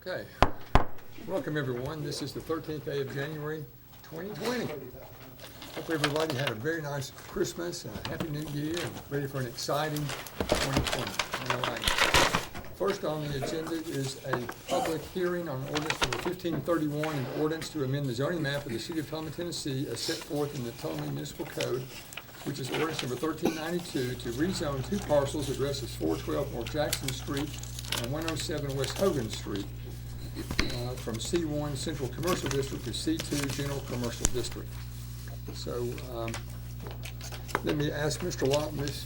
Okay, welcome everyone. This is the 13th day of January 2020. Hope everybody had a very nice Christmas and a happy new year and ready for an exciting 2020. All right. First on the agenda is a public hearing on ordinance number 1531, an ordinance to amend the zoning map of the city of Tullahoma, Tennessee as set forth in the Tullahoma Municipal Code, which is ordinance number 1392 to rezone two parcels addresses 412 North Jackson Street and 107 West Hogan Street from C1 Central Commercial District to C2 General Commercial District. So let me ask Ms.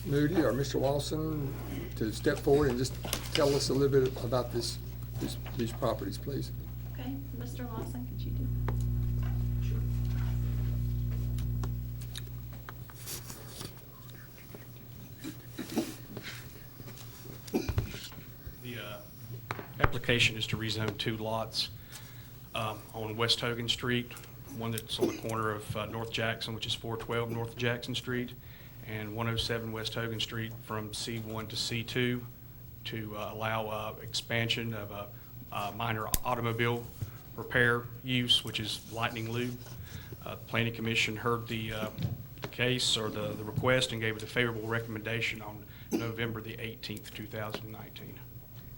Moody or Mr. Lawson to step forward and just tell us a little bit about these properties, please. Okay, Mr. Lawson, could you do? Application is to rezone two lots on West Hogan Street, one that's on the corner of North Jackson, which is 412 North Jackson Street, and 107 West Hogan Street from C1 to C2 to allow expansion of a minor automobile repair use, which is Lightning Lube. The Planning Commission heard the case or the request and gave it a favorable recommendation on November the 18th, 2019.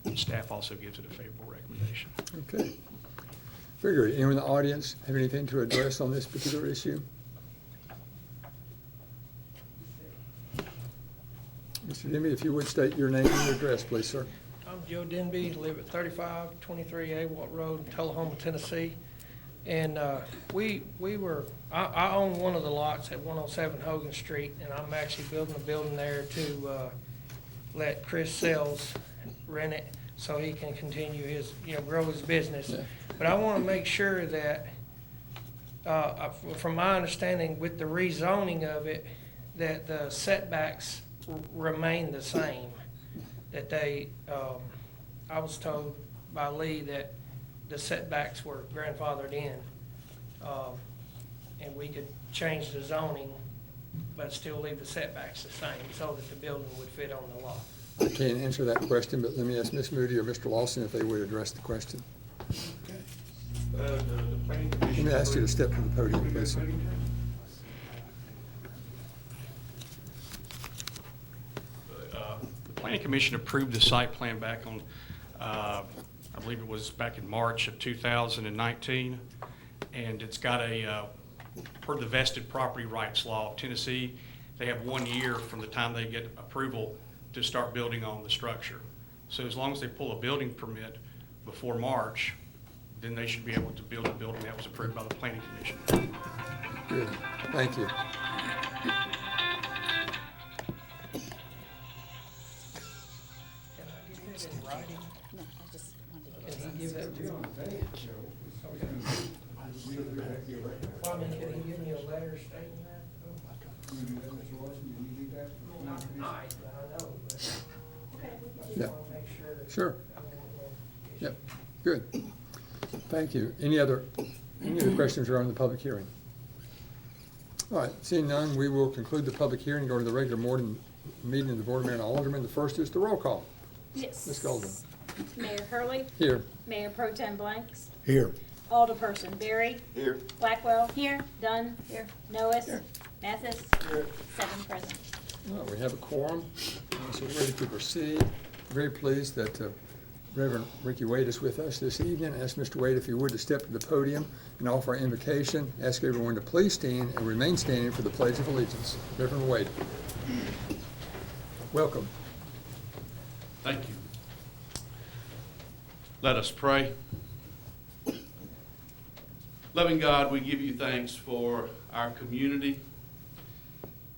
And staff also gives it a favorable recommendation. Okay. Very good. Anyone in the audience have anything to address on this particular issue? Mr. Denby, if you would state your name and your address, please, sir. I'm Joe Denby, live at 3523 Awalt Road, Tullahoma, Tennessee. And I own one of the lots at 107 Hogan Street, and I'm actually building a building there to let Chris Sells rent it so he can continue his, grow his business. Yeah. But I want to make sure that, from my understanding, with the rezoning of it, that the setbacks remain the same. That they, I was told by Lee that the setbacks were grandfathered in, and we could change the zoning, but still leave the setbacks the same, so that the building would fit on the lot. I can't answer that question, but let me ask Ms. Moody or Mr. Lawson if they would address the question. Let me ask you to step to the podium, please, sir. The Planning Commission approved the site plan back on, I believe it was back in March of 2019, and it's got a, per the vested property rights law of Tennessee, they have 1 year from the time they get approval to start building on the structure. So as long as they pull a building permit before March, then they should be able to build a building that was approved by the Planning Commission. Good, thank you. Can I get that in writing? No, I just wanted to Can get he give that to you? Well, I mean, can he give me a letter stating that? Not tonight, but I know, but I Yeah. just want to make sure that. Sure. Yep, good. Thank you. Any other questions around the public hearing? All right, seeing none, we will conclude the public hearing and go to the regular morning meeting of the Board of Mayor and Aldermen. The first is the roll call. Yes. Ms. Golden. Mayor Hurley. Here. Mayor Pro Tem Blanks. Here. Alderperson Berry. Here. Blackwell. Here. Dunn. Here. Noes. Here. Mathis. Here. 7 present. Well, we have a quorum, so we're ready to proceed. Very pleased that Reverend Ricky Wade is with us this evening. Ask Mr. Wade if he would to step to the podium and offer our invocation. Ask everyone to please stand and remain standing for the Pledge of Allegiance. Reverend Wade. Welcome. Thank you. Let us pray. Loving God, we give you thanks for our community,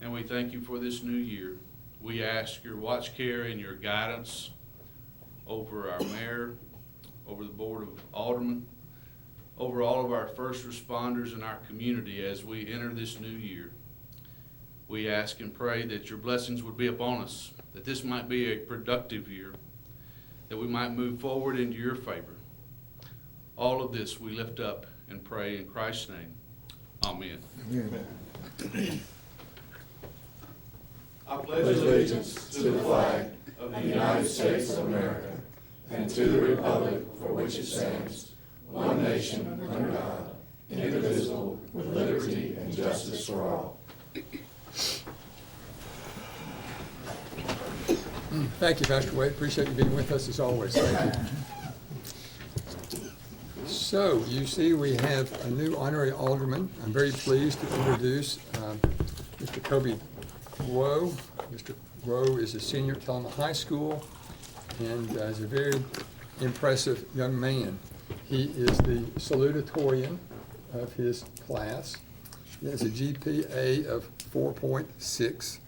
and we thank you for this new year. We ask your watch care and your guidance over our mayor, over the Board of Aldermen, over all of our first responders in our community as we enter this new year. We ask and pray that your blessings would be upon us, that this might be a productive year, that we might move forward into your favor. All of this we lift up and pray in Christ's name. Amen. Amen. I pledge allegiance to the flag of the United States of America and to the republic for which it stands, one nation, under God, indivisible, with liberty and justice for all. Thank you, Pastor Wade. Appreciate you being with us as always. Thank you. So, you see we have a new honorary alderman. I'm very pleased to introduce Mr. Kobe Grow. Mr. Grow is a senior at Tullahoma High School and is a very impressive young man. He is the salutatorian of his class. He has a GPA of 4.6.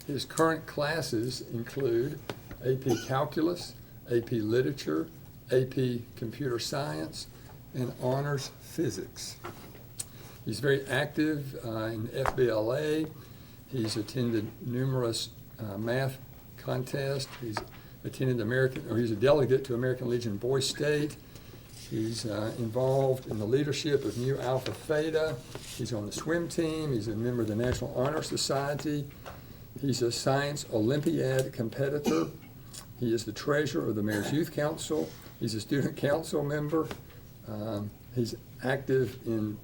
His current classes include AP Calculus, AP Literature, AP Computer Science, and Honors Physics. He's very active in FBLA. He's attended numerous math contests. He's attended he's a delegate to American Legion Boy State. He's involved in the leadership of Mu Alpha Theta. He's on the swim team. He's a member of the National Honor Society. He's a Science Olympiad competitor. He is the treasurer of the Mayor's Youth Council. He's a student council member. He's active in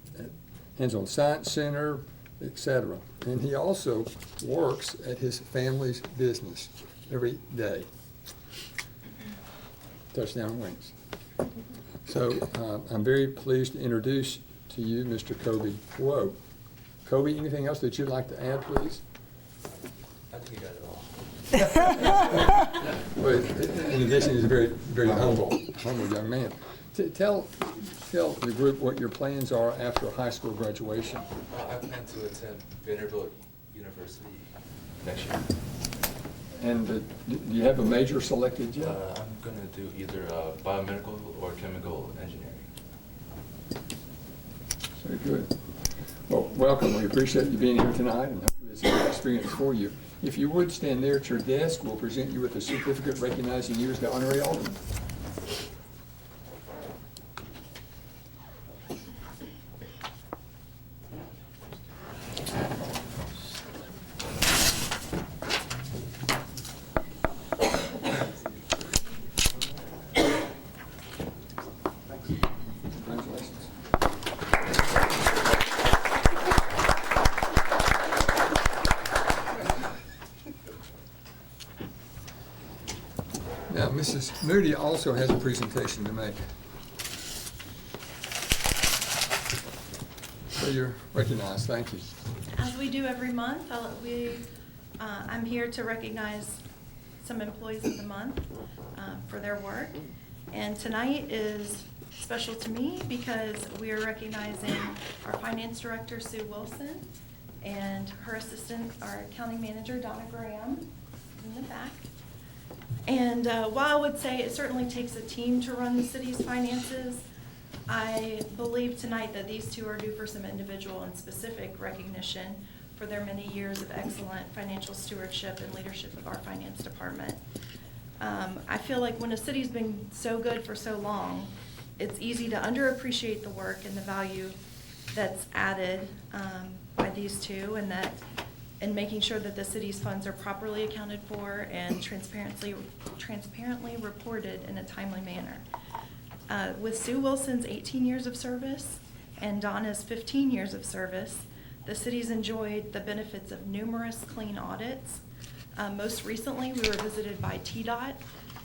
Hands-On Science Center, etc. And he also works at his family's business every day. Touchdown Wings. So I'm very pleased to introduce to you Mr. Kobe Woe. Kobe, anything else that you'd like to add, please? I think you got it all. But in addition, he's a very, very humble young man. Tell the group what your plans are after high school graduation. I plan to attend Vanderbilt University next year. And do you have a major selected yet? I'm going to do either biomedical or chemical engineering. Very good. Well, welcome. We appreciate you being here tonight, and hopefully it's a good experience for you. If you would stand there at your desk, we'll present you with a certificate recognizing you as the honorary alderman. Congratulations. Now, Mrs. Moody also has a presentation to make. So you're recognized. Thank you. As we do every month, I'm here to recognize some employees of the month for their work. And tonight is special to me because we are recognizing our finance director, Sue Wilson, and her assistant, our accounting manager, Donna Graham, in the back. And while I would say it certainly takes a team to run the city's finances, I believe tonight that these two are due for some individual and specific recognition for their many years of excellent financial stewardship and leadership of our finance department. I feel like when a city's been so good for so long, it's easy to underappreciate the work and the value that's added by these two, and that in making sure that the city's funds are properly accounted for and transparently reported in a timely manner. With Sue Wilson's 18 years of service and Donna's 15 years of service, the city's enjoyed the benefits of numerous clean audits. Most recently, we were visited by TDOT.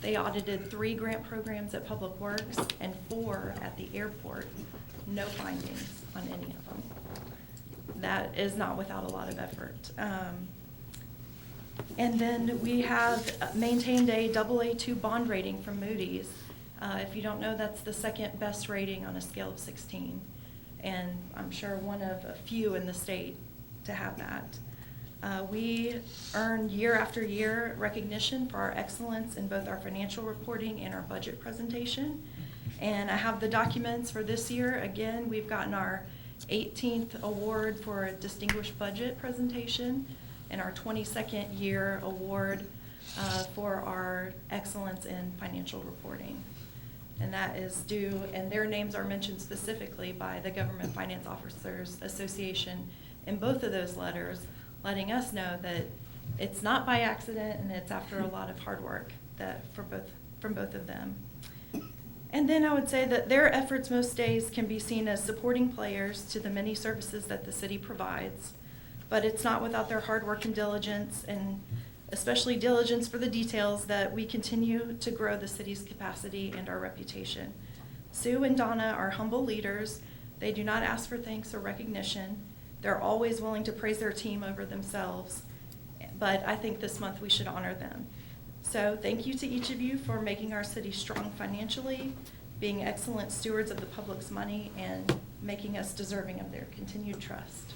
They audited 3 grant programs at Public Works and 4 at the airport. No findings on any of them. That is not without a lot of effort. And then we have maintained a AA2 bond rating from Moody's. If you don't know, that's the second best rating on a scale of 16. And I'm sure one of a few in the state to have that. We earn year after year recognition for our excellence in both our financial reporting and our budget presentation. And I have the documents for this year. Again, we've gotten our 18th award for a distinguished budget presentation and our 22nd year award for our excellence in financial reporting. And that is due, and their names are mentioned specifically by the Government Finance Officers Association in both of those letters, letting us know that it's not by accident and it's after a lot of hard work that for both from both of them. And then I would say that their efforts most days can be seen as supporting players to the many services that the city provides. But it's not without their hard work and diligence, and especially diligence for the details, that we continue to grow the city's capacity and our reputation. Sue and Donna are humble leaders. They do not ask for thanks or recognition. They're always willing to praise their team over themselves. But I think this month we should honor them. So thank you to each of you for making our city strong financially, being excellent stewards of the public's money, and making us deserving of their continued trust.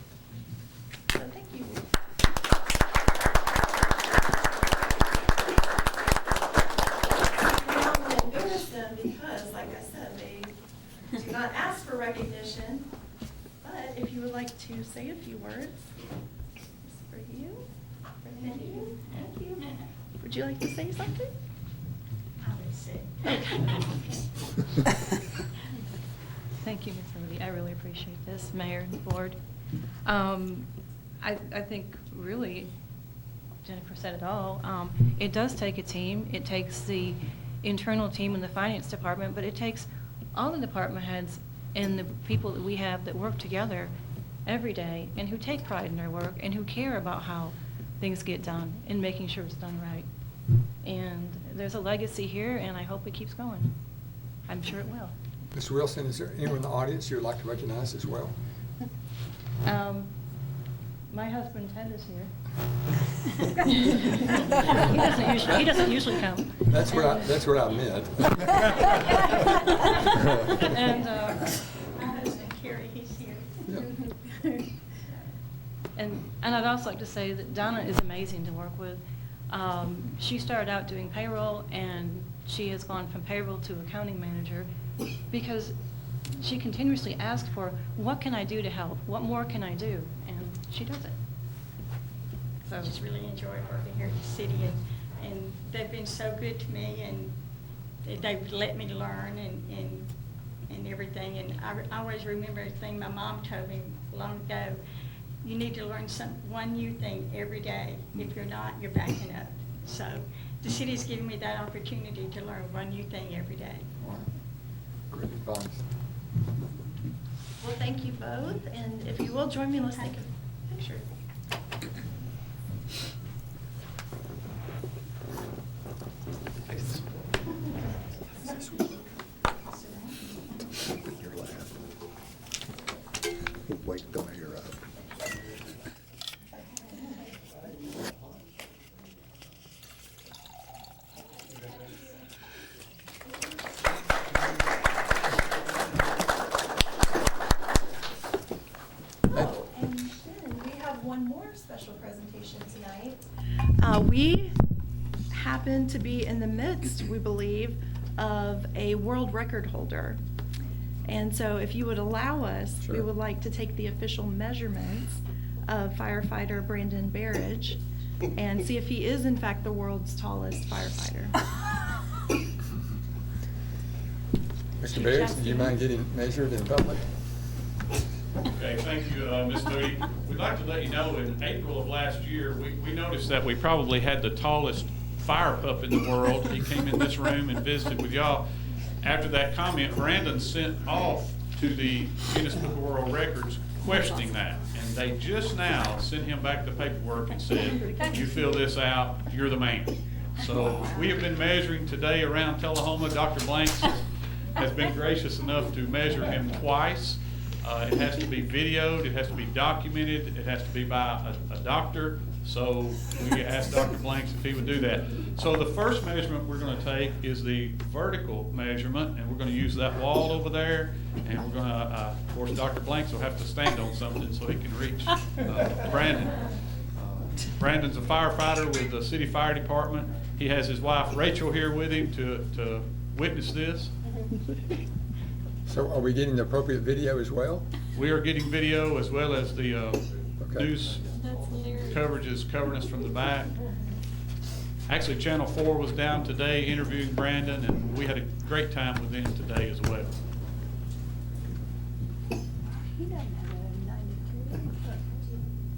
So thank you. Now I'm going to embarrass them because, like I said, they do not ask for recognition. But if you would like to say a few words, this is for you. Thank you. Thank you. Would you like to say something? Thank you, Ms. Ruby. I really appreciate this, Mayor and Board. I think really, Jennifer said it all. It does take a team. It takes the internal team in the finance department, but it takes all the department heads and the people that we have that work together every day and who take pride in their work and who care about how things get done and making sure it's done right. And there's a legacy here, and I hope it keeps going. I'm sure it will. Ms. Wilson, is there anyone in the audience you would like to recognize as well? My husband Ted is here. He doesn't usually come. That's what I meant. And My husband, Kerry, he's here. Yeah. And I'd also like to say that Donna is amazing to work with. She started out doing payroll, and she has gone from payroll to accounting manager because she continuously asks for, what can I do to help? What more can I do? And she does it. I just really enjoy working here at the city, and they've been so good to me, and they've let me learn and everything. And I always remember a thing my mom told me long ago: you need to learn one new thing every day. If you're not, you're backing up. So the city's given me that opportunity to learn one new thing every day. Great advice. Well, thank you both, and if you will join me, let's take a picture. Wait till you're up. Oh, and then we have one more special presentation tonight. We happen to be in the midst, we believe, of a world record holder. And so if you would allow us, we Sure. would like to take the official measurements of firefighter Brandon Barrage and see if he is in fact the world's tallest firefighter. Mr. Barrett, do you mind getting measured in public? Okay, thank you, Ms. Moody. We'd like to let you know, in April of last year, we noticed that we probably had the tallest fire pup in the world. He came in this room and visited with y'all. After that comment, Brandon sent off to the Guinness Book of World Records questioning that. And they just now sent him back the paperwork and said, you fill this out, you're the man. So we have been measuring today around Tullahoma. Dr. Blanks has been gracious enough to measure him twice. It has to be videoed, it has to be documented, it has to be by a doctor. So we asked Dr. Blanks if he would do that. So the first measurement we're going to take is the vertical measurement, and we're going to use that wall over there. And we're going to, of course, Dr. Blanks will have to stand on something so he can reach Brandon. Brandon's a firefighter with the city fire department. He has his wife Rachel here with him to witness this. So are we getting the appropriate video as well? We are getting video as well as the Okay. news coverage is covering us from the back. Actually, Channel 4 was down today interviewing Brandon, and we had a great time with him today as well.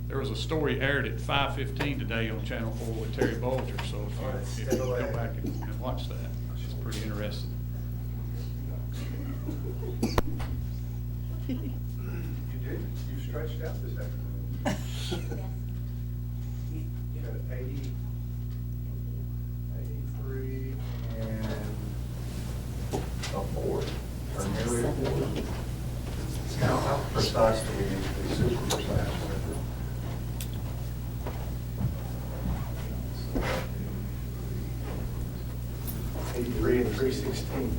There was a story aired at 5:15 today on Channel 4 with Terry Bolger, so if you go back and watch that, it's pretty pretty interested. You did, you stretched out this afternoon. You got 80, 83, and a 4, or nearly a 4. Now, how precise do we need to be, super precise? 83 and 3/16.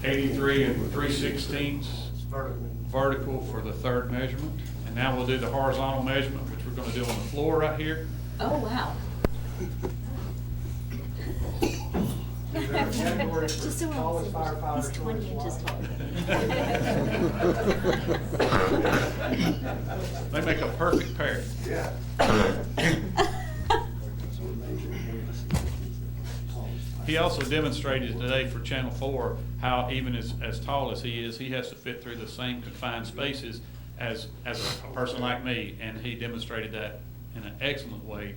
83 and 3/16 It's vertical. vertical for the third measurement. And now we'll do the horizontal measurement, which we're going to do on the floor right here. Oh, wow. Is there a category for Just so tallest firefighter, he's 20 shortest inches They make a perfect pair. Yeah. He also demonstrated today for Channel 4 how even as tall as he is, he has to fit through the same confined spaces as a person like me. And he demonstrated that in an excellent way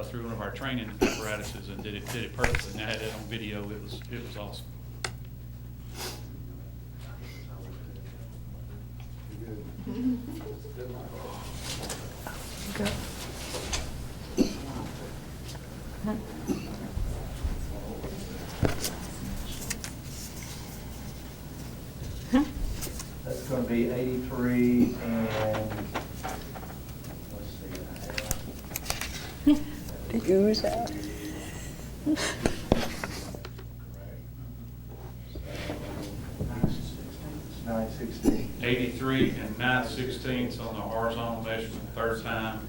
through one of our training apparatuses and did it perfectly. And I had that on video. It was awesome. That's gonna be 83 and, let's see. The goose out. 9/16. 83 and 9/16 on the horizontal measurement, third time.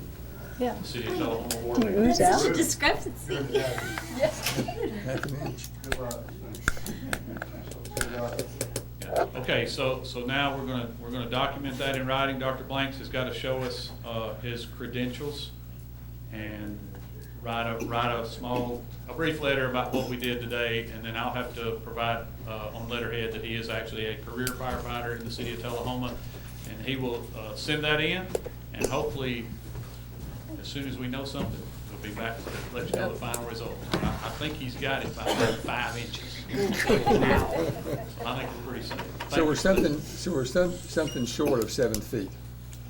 Yeah. The City of Tullahoma Board. That's such a discrepancy. Half an inch. Good luck. Good luck. Yeah. Okay, so now we're gonna document that in writing. Dr. Blanks has got to show us his credentials and write a brief letter about what we did today, and then I'll have to provide on letterhead that he is actually a career firefighter in the City of Tullahoma, and he will send that in, and hopefully, as soon as we know something, we'll be back to let you know the final result. I think he's got it by about 5 inches. So I think we're pretty safe. So we're something short of 7 feet,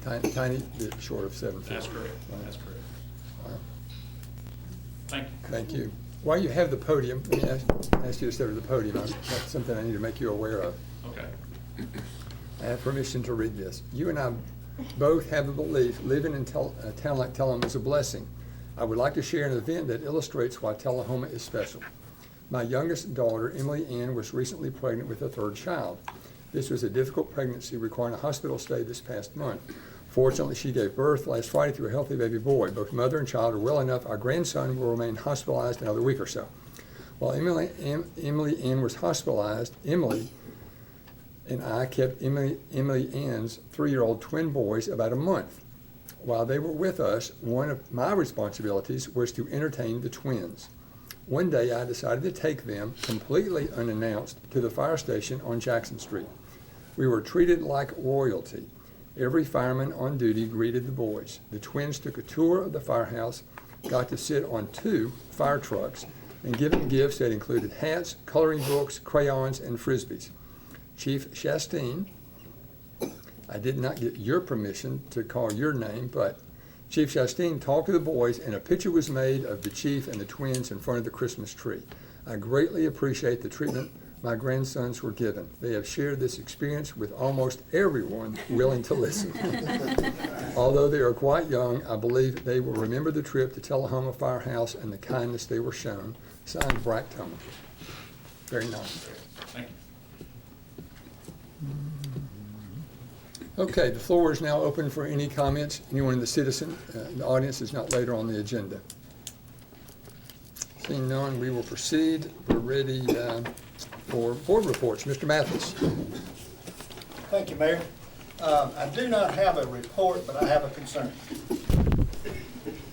tiny bit short of 7 feet. That's correct, that's correct. Thank you. Thank you. While you have the podium, let me ask you to step to the podium. That's something I need to make you aware of. Okay. I have permission to read this. You and I both have the belief living in a town like Tullahoma is a blessing. I would like to share an event that illustrates why Tullahoma is special. My youngest daughter, Emily Ann, was recently pregnant with a third child. This was a difficult pregnancy requiring a hospital stay this past month. Fortunately, she gave birth last Friday to a healthy baby boy. Both mother and child are well enough. Our grandson will remain hospitalized another week or so. While Emily Ann was hospitalized, Emily and I kept Emily Ann's 3-year-old twin boys about a month. While they were with us, one of my responsibilities was to entertain the twins. One day I decided to take them, completely unannounced, to the fire station on Jackson Street. We were treated like royalty. Every fireman on duty greeted the boys. The twins took a tour of the firehouse, got to sit on 2 fire trucks, and given gifts that included hats, coloring books, crayons, and Frisbees. Chief Chastain, I did not get your permission to call your name, but Chief Chastain talked to the boys, and a picture was made of the chief and the twins in front of the Christmas tree. I greatly appreciate the treatment my grandsons were given. They have shared this experience with almost everyone willing to listen. Although they are quite young, I believe they will remember the trip to Tullahoma Firehouse and the kindness they were shown. Signed, Bracktoma. Very nice. Thank you. Okay, the floor is now open for any comments. Anyone in the audience is not later on the agenda. Seeing none, we will proceed. We're ready for board reports. Mr. Mathis. Thank you, Mayor. I do not have a report, but I have a concern.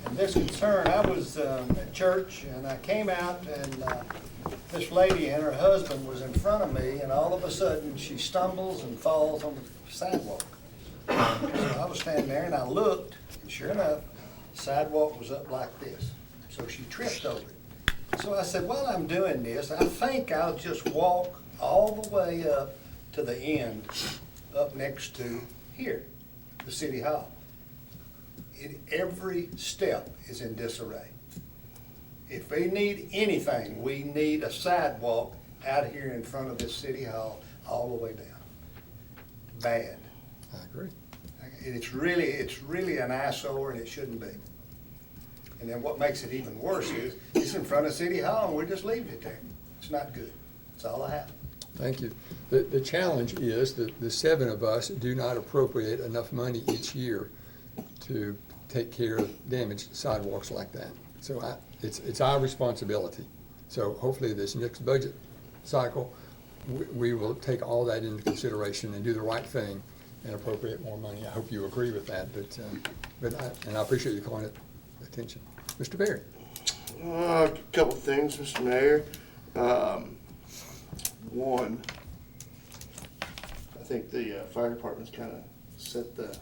And this concern, I was at church and I came out and this lady and her husband was in front of me, and all of a sudden she stumbles and falls on the sidewalk. So I was standing there and I looked, and sure enough, the sidewalk was up like this. So she tripped over it. So I said, while I'm doing this, I think I'll just walk all the way up to the end, up next to here, the city hall. Every step is in disarray. If we need anything, we need a sidewalk out here in front of this city hall all the way down. Bad. I agree. It's really an eyesore, and it shouldn't be. And then what makes it even worse is, it's in front of City Hall, and we're just leaving it there. It's not good. That's all I have. Thank you. The challenge is that the 7 of us do not appropriate enough money each year to take care of damaged sidewalks like that. So it's our responsibility. So hopefully this next budget cycle, we will take all that into consideration and do the right thing and appropriate more money. I hope you agree with that, and I appreciate you calling it attention. Mr. Berry. A couple things, Mr. Mayor. One, I think the fire department's kind of set the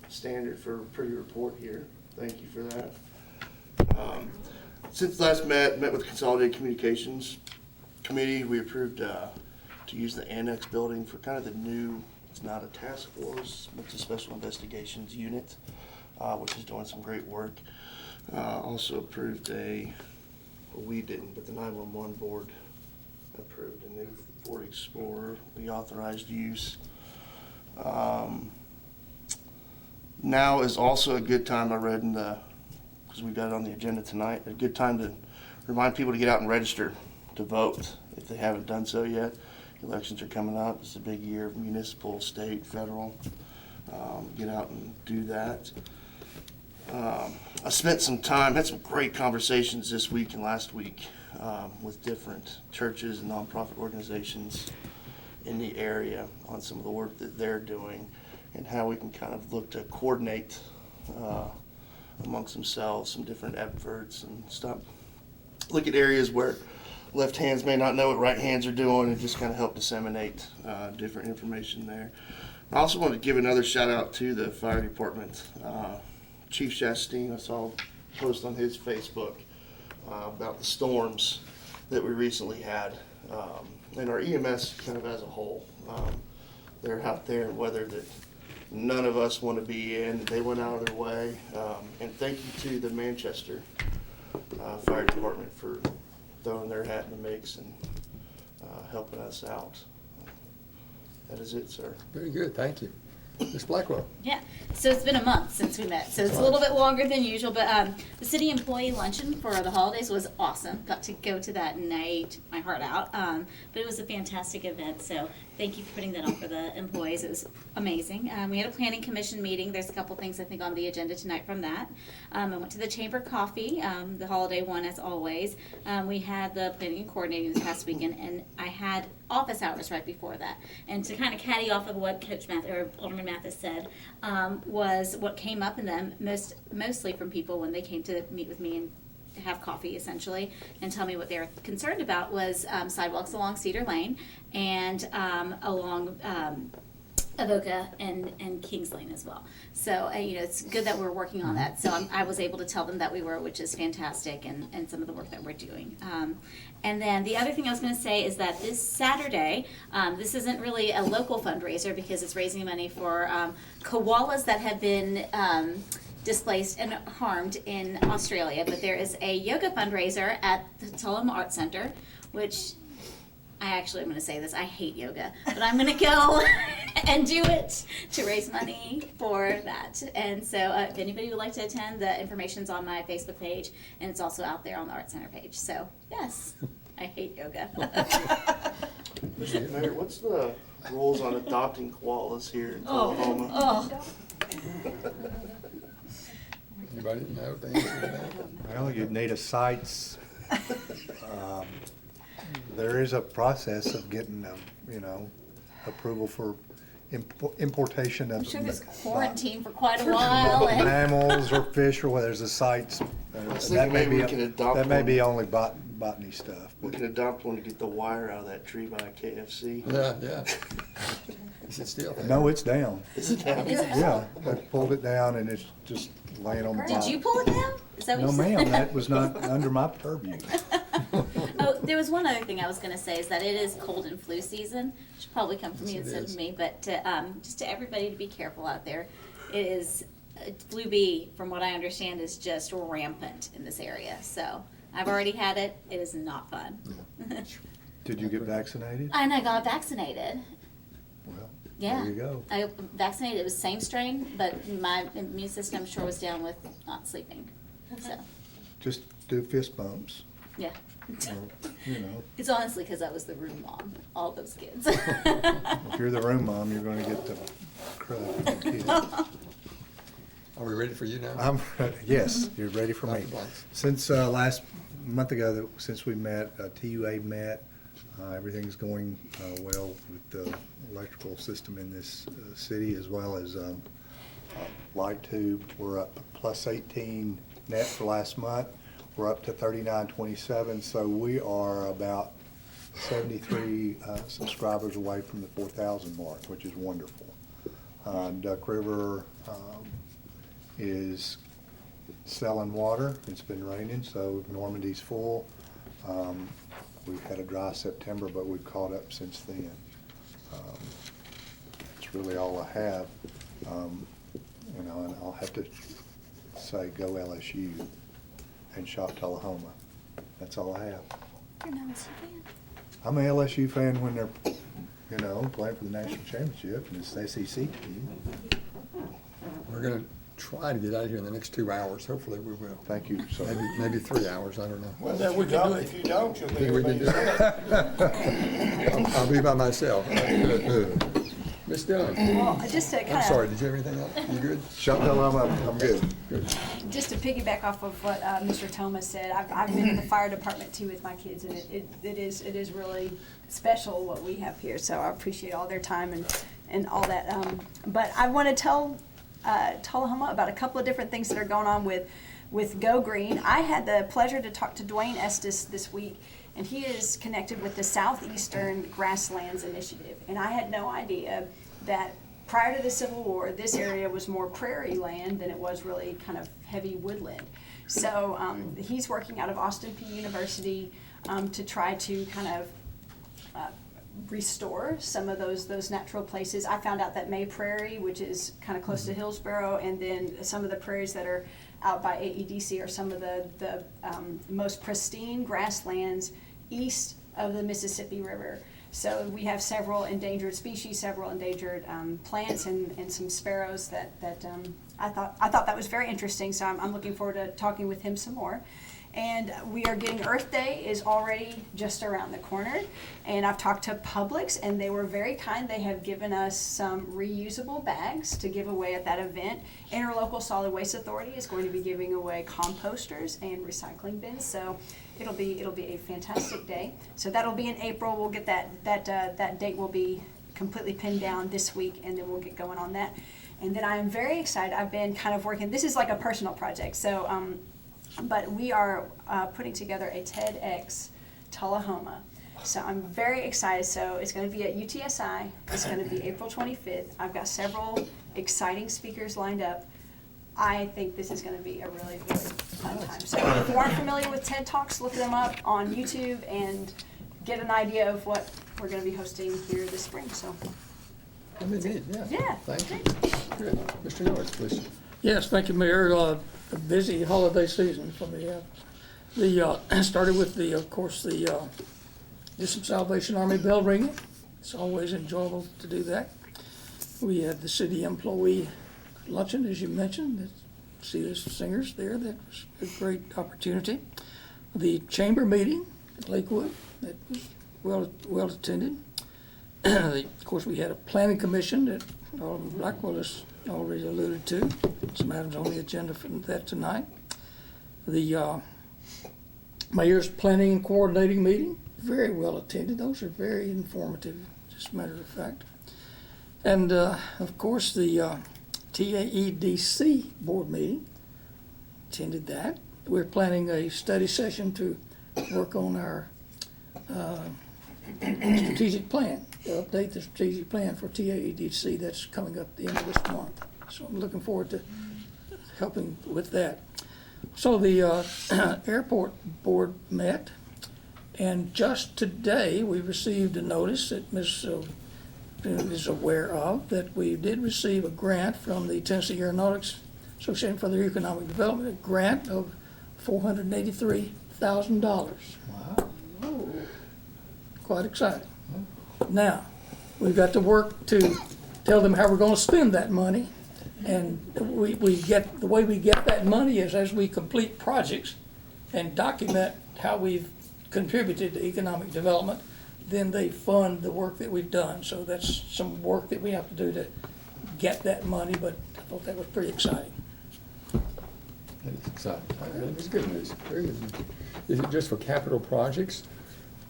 standard for a pretty report here. Thank you for that. Since last met with the Consolidated Communications Committee, we approved to use the annex building for kind of the new, it's not a task force, it's a special investigations unit, which is doing some great work. Also approved we didn't, but the 911 board approved a new Ford Explorer. We authorized use. Now is also a good time, I read because we've got it on the agenda tonight, a good time to remind people to get out and register to vote if they haven't done so yet. Elections are coming up. It's a big year of municipal, state, federal. Get out and do that. I spent some time, had some great conversations this week and last week with different churches and nonprofit organizations in the area on some of the work that they're doing and how we can kind of look to coordinate amongst themselves some different efforts and look at areas where left hands may not know what right hands are doing and just kind of help disseminate different information there. I also want to give another shout out to the fire department. Chief Chastain, I saw a post on his Facebook about the storms that we recently had, and our EMS kind of as a whole. They're out there in weather that none of us want to be in. They went out of their way, and thank you to the Manchester Fire Department for throwing their hat in the mix and helping us out. That is it, sir. Very good, thank you. Ms. Blackwell. Yeah, so it's been a month since we met, so it's a little bit longer than usual, but the city employee luncheon for the holidays was awesome. Got to go to that and I ate my heart out, but it was a fantastic event, so thank you for putting that on for the employees. It was amazing. We had a planning commission meeting. There's a couple things I think on the agenda tonight from that. I went to the Chamber Coffee, the holiday one as always. We had the planning and coordinating this past weekend, and I had office hours right before that. And to kind of caddy off of what Coach Alderman Mathis said, was what came up in them mostly from people when they came to meet with me and have coffee essentially and tell me what they were concerned about was sidewalks along Cedar Lane and along Avoca and Kings Lane as well. So it's good that we're working on that. So I was able to tell them that we were, which is fantastic, and some of the work that we're doing. And then the other thing I was going to say is that this Saturday, this isn't really a local fundraiser because it's raising money for koalas that have been displaced and harmed in Australia. But there is a yoga fundraiser at the Tullahoma Art Center, which I actually am going to say this. I hate yoga, but I'm going to go and do it to raise money for that. And so if anybody would like to attend, the information's on my Facebook page, and it's also out there on the Art Center page. So, yes, I hate yoga. Mr. Mayor, what's the rules on adopting koalas here in Tullahoma? Anybody know the answer to that? Well, you need a sites. There is a process of getting, approval for importation of. I'm sure there's quarantine for quite a while. And Mammals or fish or whether there's a sites. Thinking maybe we can adopt That may one. be only botany stuff. We can adopt one to get the wire out of that tree by KFC. Yeah. Is it still there? No, it's down. Is it down? Yeah, they pulled it down and it's just laying on the bottom. did you pull it down? Is that what No, you said? ma'am, that was not under my purview. Oh, there was one other thing I was gonna say, is that it is cold and flu season. Should probably come from Yes, you it instead is. of me, but just to everybody to be careful out there. It is, flu B, from what I understand, is just rampant in this area. So I've already had it. It is not fun. Did you get vaccinated? And I got vaccinated. Well, Yeah. there you go. I vaccinated. It was same strain, but my immune system sure was down with not sleeping. So, Just do fist bumps, yeah. or, you know. It's honestly because I was the room mom, all those kids. If you're the room mom, you're gonna get the crud from the kids. Are we ready for you now? Yes, you're ready for me. Dr. Blanks. Since last month ago, since we met, TUA met, everything's going well with the electrical system in this city, as well as light tube. We're up plus 18 net for last month. We're up to 3927, so we are about 73 subscribers away from the 4,000 mark, which is wonderful. Duck River is selling water. It's been raining, so Normandy's full. We've had a dry September, but we've caught up since then. That's really all I have. You know, and I'll have to say go LSU and shop Tullahoma. That's all I have. You're not a fan. I'm an LSU fan when they're, you know, playing for the national championship and it's the SEC team. We're gonna try to get out of here in the next 2 hours. Hopefully we will. Thank you, sir. Maybe 3 hours, I don't know. Well, if you don't, you'll be Think we here can by do yourself. it? I'll be by myself. Ms. Dillon, Well, just to I'm kind sorry, of, did you have anything else? You good? Shop Tullahoma, I'm good. Good. just to piggyback off of what Mr. Thomas said, I've been in the fire department too with my kids, and it is really special what we have here, so I appreciate all their time and all that. But I want to tell Tullahoma about a couple of different things that are going on with Go Green. I had the pleasure to talk to Dwayne Estes this week, and he is connected with the Southeastern Grasslands Initiative. And I had no idea that prior to the Civil War, this area was more prairie land than it was really kind of heavy woodland. So he's working out of Austin Peay University to try to kind of restore some of those natural places. I found out that May Prairie, which is kind of close to Hillsboro, and then some of the prairies that are out by AEDC are some of the most pristine grasslands east of the Mississippi River. So we have several endangered species, several endangered plants, and some sparrows that I thought that was very interesting. So I'm looking forward to talking with him some more. And we are getting Earth Day is already just around the corner. And I've talked to Publix, and they were very kind. They have given us some reusable bags to give away at that event. Interlocal Solid Waste Authority is going to be giving away composters and recycling bins. So it'll be a fantastic day. So that'll be in April. We'll get that date will be completely pinned down this week, and then we'll get going on that. And then I am very excited. I've been kind of working. This is like a personal project. So. But we are putting together a TEDx Tullahoma. So I'm very excited. So it's going to be at UTSI. It's going to be April 25th. I've got several exciting speakers lined up. I think this is going to be a really, really fun time. So if you aren't familiar with TED Talks, look them up on YouTube and get an idea of what we're going to be hosting here this spring. So. That'd be neat, yeah. Yeah. Thank you. Good. Mr. Norris, please. Yes, thank you, Mayor. A busy holiday season for me. Started with of course, the Distant Salvation Army bell ringing. It's always enjoyable to do that. We had the city employee luncheon, as you mentioned. See the singers there. That was a great opportunity. The chamber meeting at Lakewood, that was well attended. Of course, we had a planning commission that Alderman Blackwell has already alluded to. Some items on the agenda for that tonight. The mayor's planning and coordinating meeting, very well attended. Those are very informative, just a matter of fact. And of course, the TAEDC board meeting, attended that. We're planning a study session to work on our strategic plan, to update the strategic plan for TAEDC. That's coming up at the end of this month. So I'm looking forward to helping with that. So the airport board met. And just today, we received a notice that Ms. is aware of, that we did receive a grant from the Tennessee Aeronautics Association for their Economic Development, a grant of $483,000. Wow. Quite exciting. Now, we've got to work to tell them how we're gonna spend that money. And the way we get that money is as we complete projects and document how we've contributed to economic development, then they fund the work that we've done. So that's some work that we have to do to get that money, but I thought that was pretty exciting. That is exciting. That is good news. Very good news. Is it just for capital projects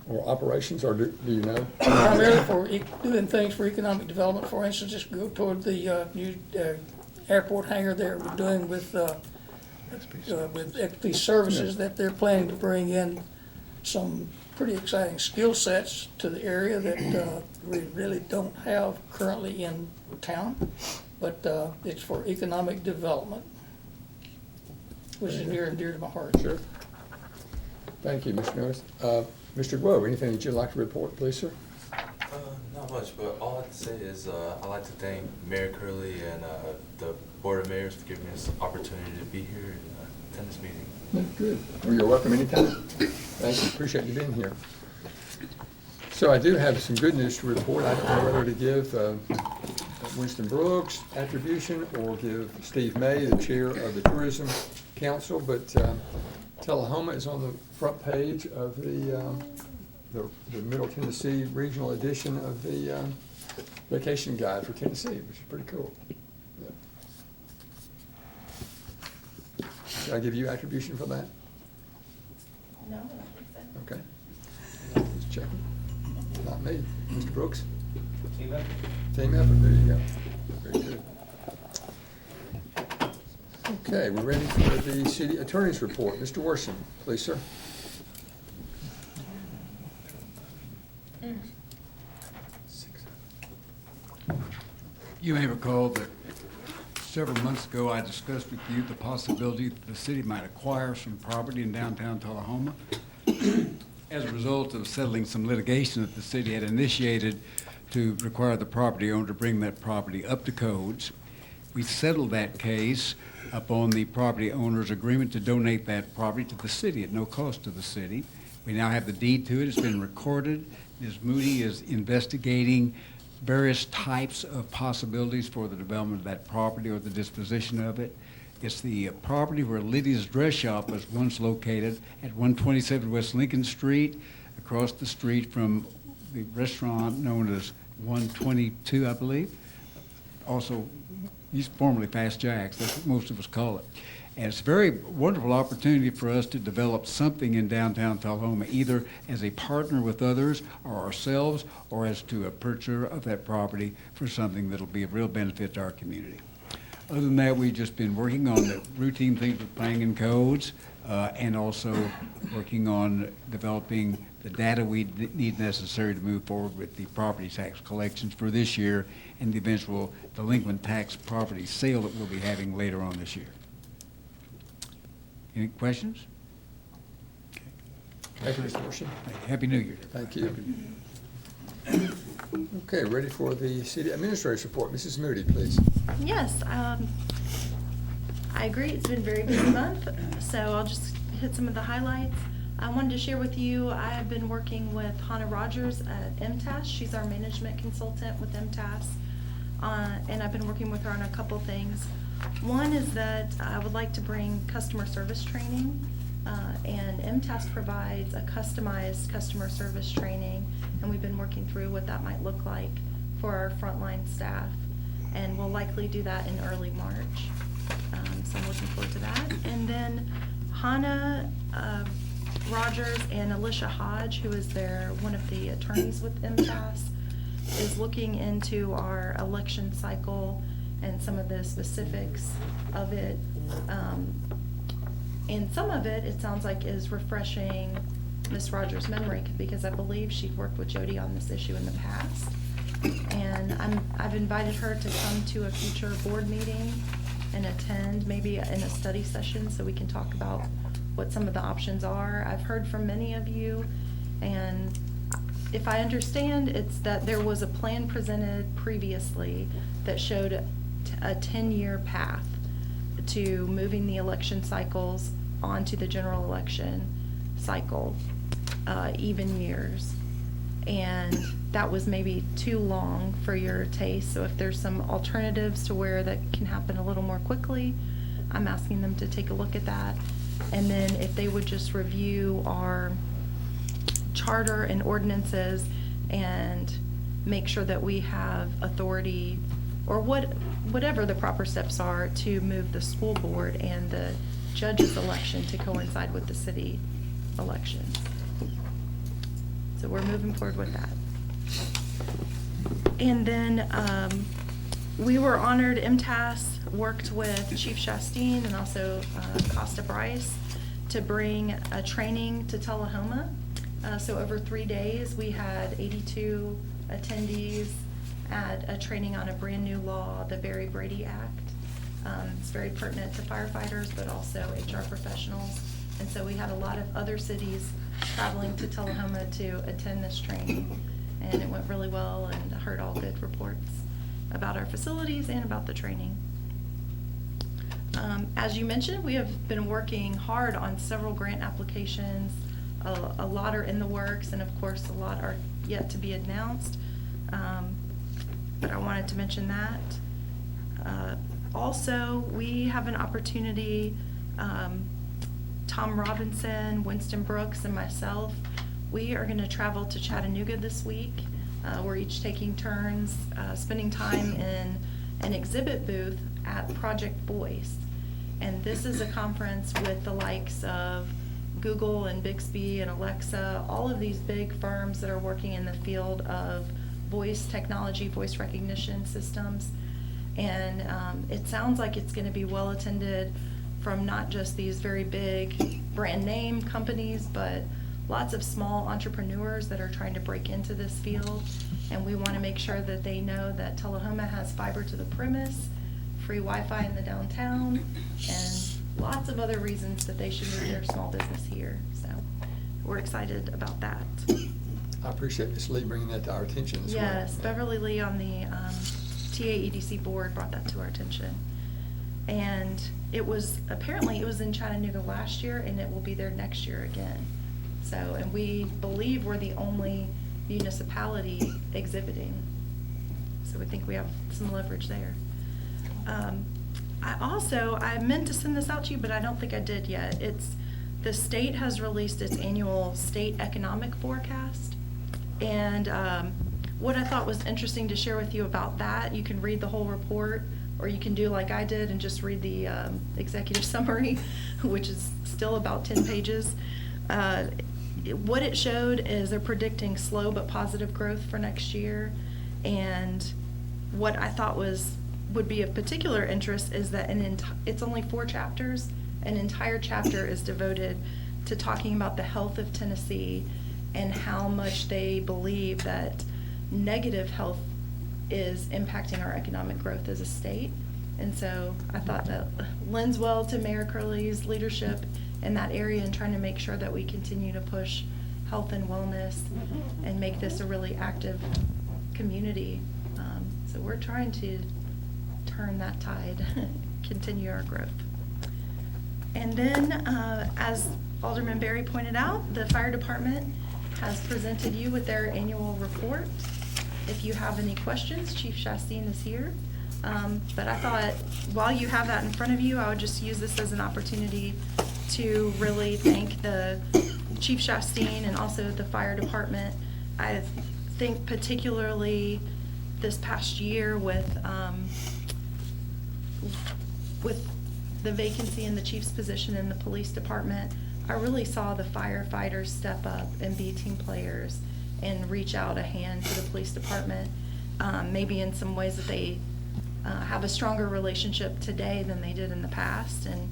or operations, or do you know? Primarily for doing things for economic development. For instance, just go toward the new airport hangar there we're doing with XP Services, that they're planning to bring in some pretty exciting skill sets to the area that we really don't have currently in town, but it's for economic development, which is near and dear to my heart. Sure. Thank you, Mr. Norris. Mr. Guo, anything that you'd like to report, please, sir? Not much, but all I have to say is I'd like to thank Mayor Curley and the Board of Mayors for giving me this opportunity to be here and attend this meeting. Good. Well, you're welcome anytime. Thank you. Appreciate you being here. So I do have some good news to report. I don't know whether to give Winston Brooks attribution or give Steve May, the chair of the Tourism Council, but Tullahoma is on the front page of the Middle Tennessee Regional Edition of the Vacation Guide for Tennessee, which is pretty cool. Yeah. Should I give you attribution for that? No, I don't think so. Okay. Just checking. Not me. Mr. Brooks? Team effort. Team effort, there you go. Very good. Okay, we're ready for the city attorney's report. Mr. Worsham, please, sir. You may recall that several months ago I discussed with you the possibility that the city might acquire some property in downtown Tullahoma as a result of settling some litigation that the city had initiated to require the property owner to bring that property up to codes. We settled that case upon the property owner's agreement to donate that property to the city at no cost to the city. We now have the deed to it. It's been recorded. Ms. Moody is investigating various types of possibilities for the development of that property or the disposition of it. It's the property where Lydia's Dress Shop was once located at 127 West Lincoln Street, across the street from the restaurant known as 122, I believe. Also, used formerly Fast Jack's, that's what most of us call it. And it's a very wonderful opportunity for us to develop something in downtown Tullahoma, either as a partner with others or ourselves, or as to a purchaser of that property for something that'll be of real benefit to our community. Other than that, we've just been working on the routine things with planning and codes, and also working on developing the data we need necessary to move forward with the property tax collections for this year and the eventual delinquent tax property sale that we'll be having later on this year. Any questions? Thank you, Mr. Worsham. Happy New Year. Thank you. Okay, ready for the city administrator's report. Mrs. Moody, please. Yes, I agree. It's been a very busy month, so I'll just hit some of the highlights. I wanted to share with you, I have been working with Hannah Rogers at MTAS. She's our management consultant with MTAS, and I've been working with her on a couple things. One is that I would like to bring customer service training, and MTAS provides a customized customer service training, and we've been working through what that might look like for our frontline staff, and we'll likely do that in early March. So I'm looking forward to that. And then Hannah Rogers and Alicia Hodge, who is one of the attorneys with MTAS, is looking into our election cycle and some of the specifics of it. And some of it sounds like is refreshing Ms. Rogers' memory, because I believe she'd worked with Jody on this issue in the past. And I've invited her to come to a future board meeting and attend, maybe in a study session, so we can talk about what some of the options are. I've heard from many of you And if I understand, it's that there was a plan presented previously that showed a 10-year path to moving the election cycles onto the general election cycle, even years. And that was maybe too long for your taste, so if there's some alternatives to where that can happen a little more quickly, I'm asking them to take a look at that. And then if they would just review our charter and ordinances and make sure that we have authority, or whatever the proper steps are, to move the school board and the judge's election to coincide with the city elections. So we're moving forward with that. And then we were honored, MTAS worked with Chief Shasteen and also Costa Bryce to bring a training to Tullahoma. So over 3 days, we had 82 attendees at a training on a brand new law, the Barry Brady Act. It's very pertinent to firefighters, but also HR professionals. And so we had a lot of other cities traveling to Tullahoma to attend this training. And it went really well, and I heard all good reports about our facilities and about the training. As you mentioned, we have been working hard on several grant applications. A lot are in the works, and of course, a lot are yet to be announced. But I wanted to mention that. Also, we have an opportunity, Tom Robinson, Winston Brooks, and myself, we are going to travel to Chattanooga this week. We're each taking turns spending time in an exhibit booth at Project Voice. And this is a conference with the likes of Google and Bixby and Alexa, all of these big firms that are working in the field of voice technology, voice recognition systems. And it sounds like it's going to be well attended from not just these very big brand name companies, but lots of small entrepreneurs that are trying to break into this field. And we want to make sure that they know that Tullahoma has fiber to the premise, free Wi-Fi in the downtown, and lots of other reasons that they should move their small business here. So we're excited about that. I appreciate Ms. Lee bringing that to our attention as well. Yes, Beverly Lee on the TAEDC board brought that to our attention. And apparently it was in Chattanooga last year, and it will be there next year again. So, and we believe we're the only municipality exhibiting. So we think we have some leverage there. I meant to send this out to you, but I don't think I did yet. The state has released its annual state economic forecast. And what I thought was interesting to share with you about that, you can read the whole report, or you can do like I did and just read the executive summary, which is still about 10 pages. What it showed is they're predicting slow but positive growth for next year. And what I thought would be of particular interest is that it's only 4 chapters. An entire chapter is devoted to talking about the health of Tennessee and how much they believe that negative health is impacting our economic growth as a state. And so I thought that lends well to Mayor Curley's leadership in that area and trying to make sure that we continue to push health and wellness and make this a really active community. So we're trying to turn that tide, continue our growth. And then, as Alderman Berry pointed out, the fire department has presented you with their annual report. If you have any questions, Chief Shasteen is here. But I thought while you have that in front of you, I would just use this as an opportunity to really thank the Chief Shasteen and also the fire department. I think particularly this past year with the vacancy in the chief's position in the police department, I really saw the firefighters step up and be team players and reach out a hand to the police department, maybe in some ways that they have a stronger relationship today than they did in the past. And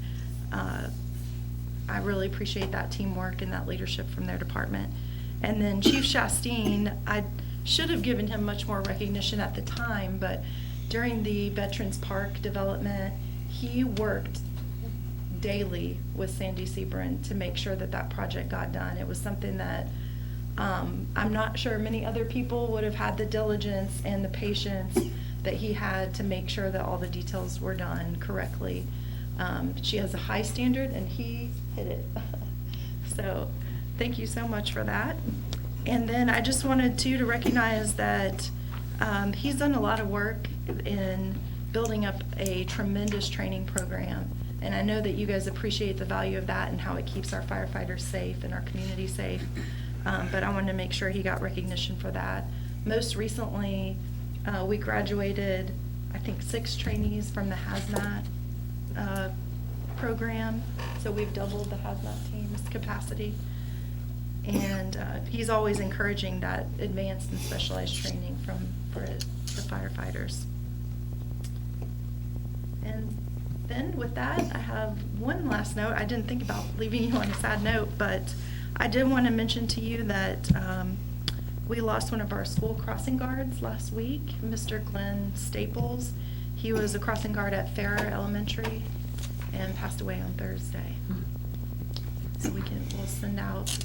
I really appreciate that teamwork and that leadership from their department. And then Chief Shasteen, I should have given him much more recognition at the time, but during the Veterans Park development, he worked daily with Sandy Sebrin to make sure that that project got done. It was something that I'm not sure many other people would have had the diligence and the patience that he had to make sure that all the details were done correctly. She has a high standard and he hit it. So thank you so much for that. And then I just wanted to recognize that he's done a lot of work in building up a tremendous training program. And I know that you guys appreciate the value of that and how it keeps our firefighters safe and our community safe. But I wanted to make sure he got recognition for that. Most recently, we graduated, I think, 6 trainees from the hazmat program. So we've doubled the hazmat team's capacity. And he's always encouraging that advanced and specialized training for the firefighters. And then with that, I have one last note. I didn't think about leaving you on a sad note, but I did want to mention to you that we lost one of our school crossing guards last week, Mr. Glenn Staples. He was a crossing guard at Farrer Elementary and passed away on Thursday. So we'll send out,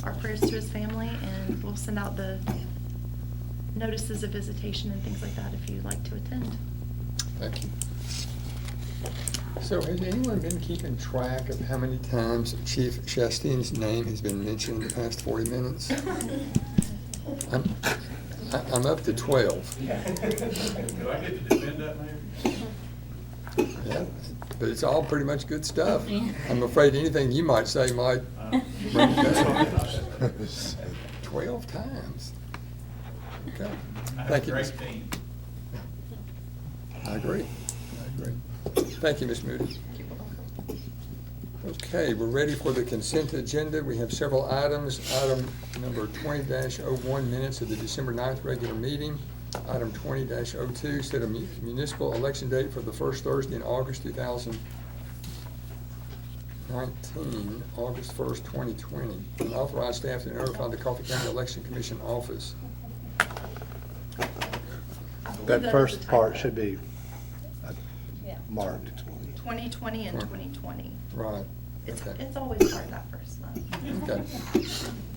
our prayers to his family, and we'll send out the notices of visitation and things like that if you'd like to attend. Thank you. So has anyone been keeping track of how many times Chief Shastine's name has been mentioned in the past 40 minutes? I'm up to 12. Do I get to defend that, Mayor? Yeah, but it's all pretty much good stuff. I'm afraid anything you might say might bring it down. 12 times. Okay. Thank you. Great team. I agree. Thank you, Ms. Moody. Okay, we're ready for the consent agenda. We have several items. Item number 20-01, minutes of the December 9th regular meeting. Item 20-02, set a municipal election date for the first Thursday in August 2019, August 1st, 2020. And authorize staff to notify the Coffee County Election Commission office. That first part should be marked. 2020 and 2020. Right. It's Okay. it's always hard that first month. Okay.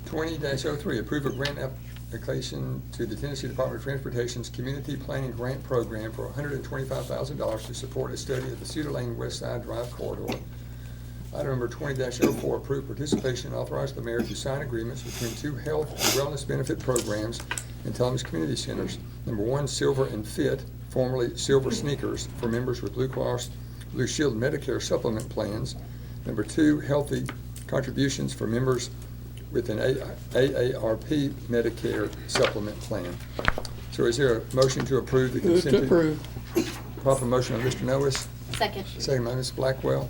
20-03, approve a grant application to the Tennessee Department of Transportation's Community Planning Grant Program for $125,000 to support a study of the Cedar Lane West Side Drive corridor. Item number 20-04, approve participation and authorize the mayor to sign agreements between 2 health and wellness benefit programs in Tullahoma community centers. Number 1, Silver and Fit, formerly Silver Sneakers, for members with Blue Cross Blue Shield Medicare supplement plans. Number 2, Healthy Contributions for members with an AARP Medicare supplement plan. So is there a motion to approve the Move consent? to approve. Proper motion by Mr. Noes, Second. second by Ms. Blackwell.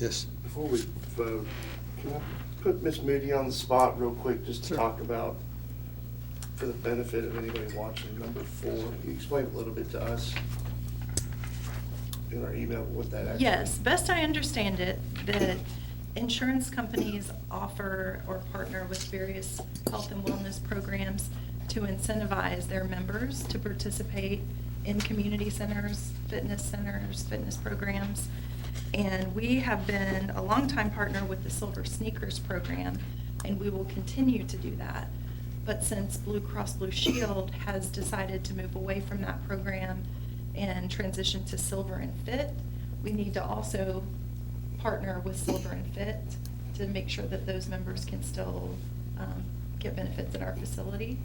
Yes. Before we vote, can I put Ms. Moody on the spot real quick just to Sure. talk about, for the benefit of anybody watching, number 4? You explain a little bit to us in our email what that actually Yes, best I understand it, that insurance companies offer or partner with various health and wellness programs to incentivize their members to participate in community centers, fitness programs. And we have been a longtime partner with the Silver Sneakers program, and we will continue to do that. But since Blue Cross Blue Shield has decided to move away from that program and transition to Silver and Fit, we need to also partner with Silver and Fit to make sure that those members can still get benefits at our facility.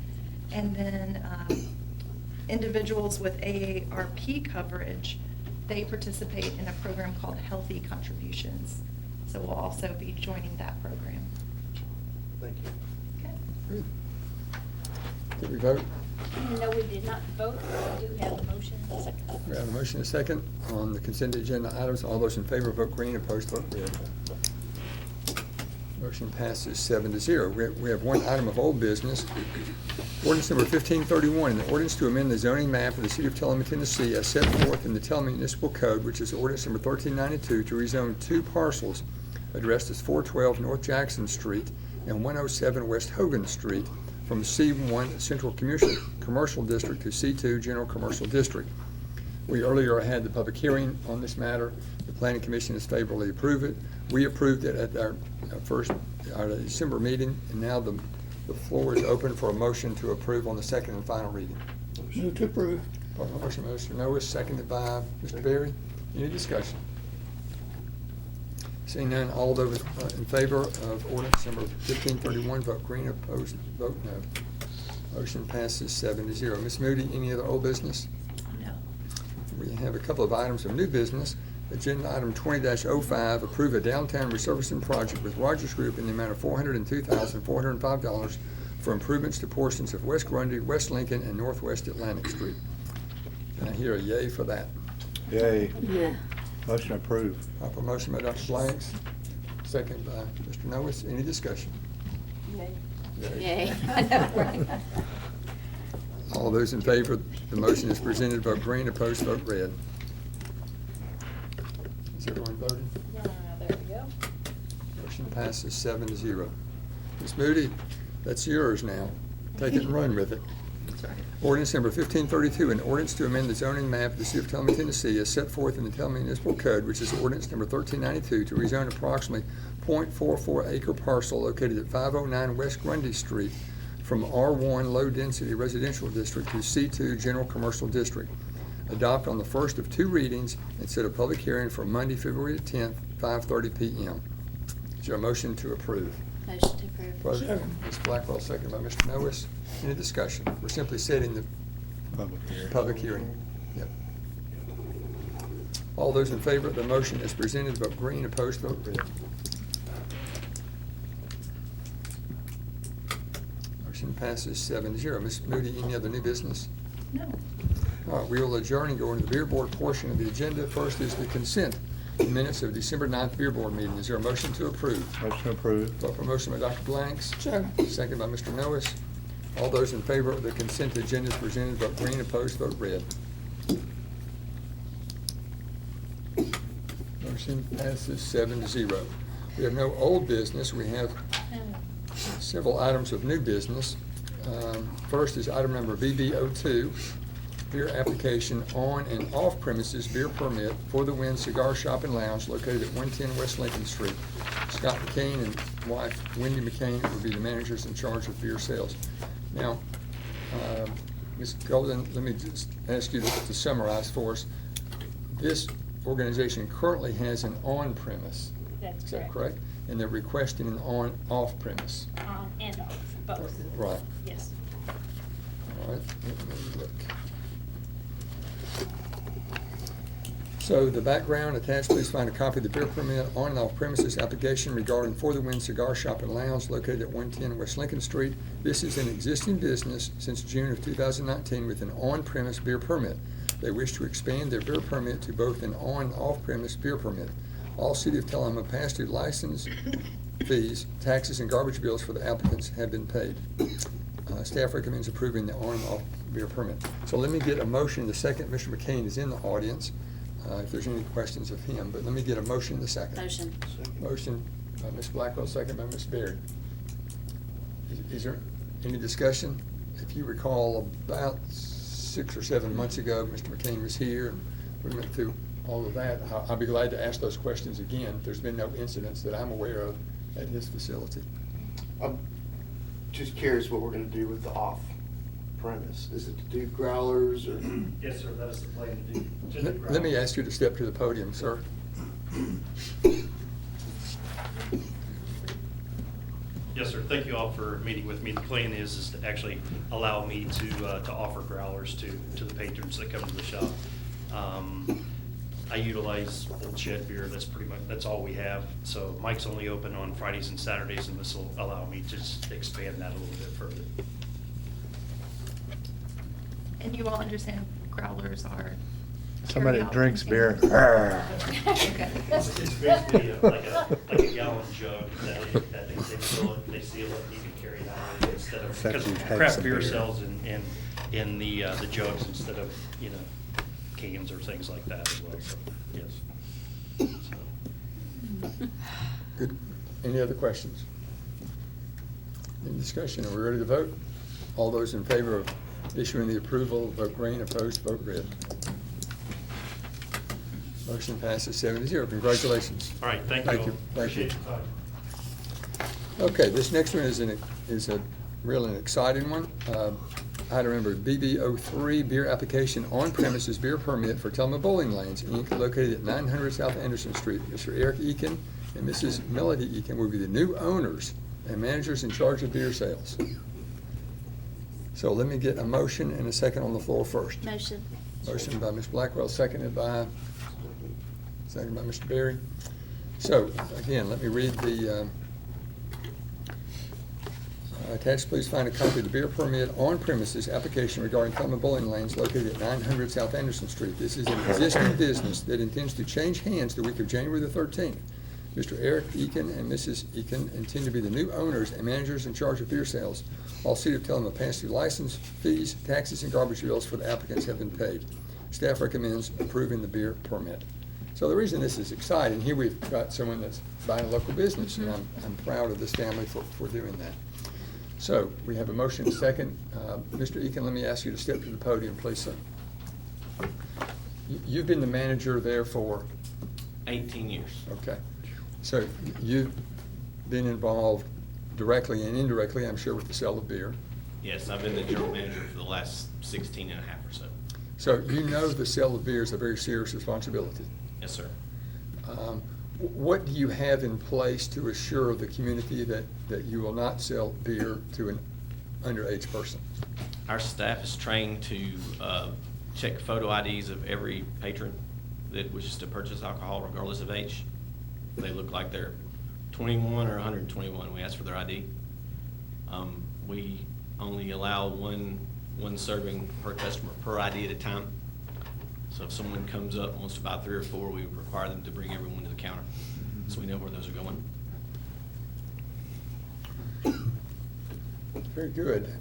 And then individuals with AARP coverage, they participate in a program called Healthy Contributions. So we'll also be joining that program. Thank you. Okay. Good. Did we vote? No, we did not vote. We do have a motion. Second. We have a motion and a second on the consent agenda items. All those in favor vote green, opposed vote red. Motion passes 7-0. We have one item of old business. Ordinance number 1531, an ordinance to amend the zoning map of the city of Tullahoma, Tennessee as set forth in the Tullahoma Municipal Code, which is ordinance number 1392, to rezone 2 parcels addressed as 412 North Jackson Street and 107 West Hogan Street from C1 Central Commercial District to C2 General Commercial District. We earlier had the public hearing on this matter. The planning commission has favorably approved it. We approved it at our December meeting, and now the floor is open for a motion to approve on the second and final reading. Move to approve. Motion by Mr. Noah, seconded by Mr. Berry. Any discussion? Seeing none, all those in favor of ordinance number 1531, vote green. Opposed, vote no. Motion passes 7-0. Ms. Moody, any other old business? No. We have a couple of items of new business. Agenda item 20-05, approve a downtown resurfacing project with Rogers Group in the amount of $402,405 for improvements to portions of West Grundy, West Lincoln, and Northwest Atlantic Street. Can I hear a yay for that? Yay. Yeah. Motion approved. Proper motion by Dr. Blanks, second by Mr. Noah. Any discussion? Yay. I know, right? All those in favor, the motion is presented, vote green. Opposed, vote red. Is everyone voting? There we go. Motion passes 7-0. Ms. Moody, that's yours now. Take it and run with it. Ordinance number 1532, an ordinance to amend the zoning map of the city of Tullahoma, Tennessee, as set forth in the Tullahoma Municipal Code, which is ordinance number 1392, to rezone approximately .44 acre parcel located at 509 West Grundy Street from R1 Low Density Residential District to C2 General Commercial District. Adopt on the first of two readings and set a public hearing for Monday, February 10th, 5:30 p.m. Is there a motion to approve? Motion to approve. Second. Ms. Blackwell, second by Mr. Noah. Any discussion? We're simply setting the public hearing. Yep. All those in favor of the motion as presented, vote green. Opposed, vote red. Motion passes 7-0. Ms. Moody, any other new business? No. All right, we will adjourn and go into the beer board portion of the agenda. First is the consent minutes of December 9th beer board meeting. Is there a motion to approve? Motion approved. Vote for motion by Dr. Blanks. Second. Second by Mr. Noah. All those in favor of the consent agenda as presented, vote green. Opposed, vote red. Motion passes 7-0. We have no old business. We have several items of new business. First is item number BB02, beer application on and off premises beer permit for the Wind Cigar Shop and Lounge located at 110 West Lincoln Street. Scott McCain and wife Wendy McCain will be the managers in charge of beer sales. Now, Ms. Golden, let me just ask you to summarize for us. This organization currently has an on-premise. That's Is that correct? And they're requesting an off-premise. On and off, both. Right. Yes. All right, let me look. So the background attached, please find a copy of the beer permit on and off premises application regarding For the Wind Cigar Shop and Lounge located at 110 West Lincoln Street. This is an existing business since June of 2019 with an on-premise beer permit. They wish to expand their beer permit to both an on and off-premise beer permit. All City of Tullahoma past due license fees, taxes, and garbage bills for the applicants have been paid. Staff recommends approving the on and off beer permit. So let me get a motion in the second. Mr. McCain is in the audience. If there's any questions of him, but let me get a motion in the second. Motion. Motion by Ms. Blackwell, second by Ms. Baird. Is there any discussion? If you recall, about 6 or 7 months ago, Mr. McCain was here, and we went through all of that. I'll be glad to ask those questions again. There's been no incidents that I'm aware of at his facility. I'm just curious what we're gonna do with the off premise. Is it to do growlers or? Yes, sir, that is the plan to do. Let me ask you to step to the podium, sir. Yes, sir, thank you all for meeting with me. The plan is to actually allow me to offer growlers to the patrons that come to the shop. I utilize Old Shed beer, that's all we have. So Mike's only open on Fridays and Saturdays, and this will allow me to just expand that a little bit further. And you all understand growlers are. Somebody that carry-out drinks beer. containers. Okay. It's basically like a gallon jug that they fill it, they seal it, and you can carry it out instead of, Except because you've had craft some beer beer. sells in the jugs instead of, cans or things like that as well, so, yes. So. Good. Any other questions? Any discussion? Are we ready to vote? All those in favor of issuing the approval, vote green. Opposed, vote red. Motion passes 7-0. Congratulations. All right, thank you all. Thank you. Appreciate your time. Okay, this next one is a really an exciting one. Item number BB03, beer application on premises beer permit for Tullahoma Bowling Lanes, Inc., located at 900 South Anderson Street. Mr. Eric Eakin and Mrs. Melody Eakin will be the new owners and managers in charge of beer sales. So let me get a motion and a second on the floor first. Motion. Motion by Ms. Blackwell, seconded by Mr. Berry. So, again, let me read the attached. Please find a copy of the beer permit on premises application regarding Tullahoma Bowling Lanes located at 900 South Anderson Street. This is an existing business that intends to change hands the week of January the 13th. Mr. Eric Eakin and Mrs. Eakin intend to be the new owners and managers in charge of beer sales. All City of Tullahoma pass-through license fees, taxes, and garbage bills for the applicants have been paid. Staff recommends approving the beer permit. So the reason this is exciting, here we've got someone that's buying a local business, and I'm proud of this family for doing that. So we have a motion and a second. Mr. Eakin, let me ask you to step to the podium, please, sir. You've been the manager there for? 18 years. Okay. So you've been involved directly and indirectly, I'm sure, with the sale of beer. Yes, I've been the general manager for the last 16 and a half or so. So you know the sale of beer is a very serious responsibility. Yes, sir. What do you have in place to assure the community that you will not sell beer to an underage person? Our staff is trained to check photo IDs of every patron that wishes to purchase alcohol regardless of age. If they look like they're 21 or 121, we ask for their ID. We only allow one serving per customer per ID at a time. So if someone comes up and wants to buy 3 or 4, we require them to bring everyone to the counter, so we know where those are going. Very good.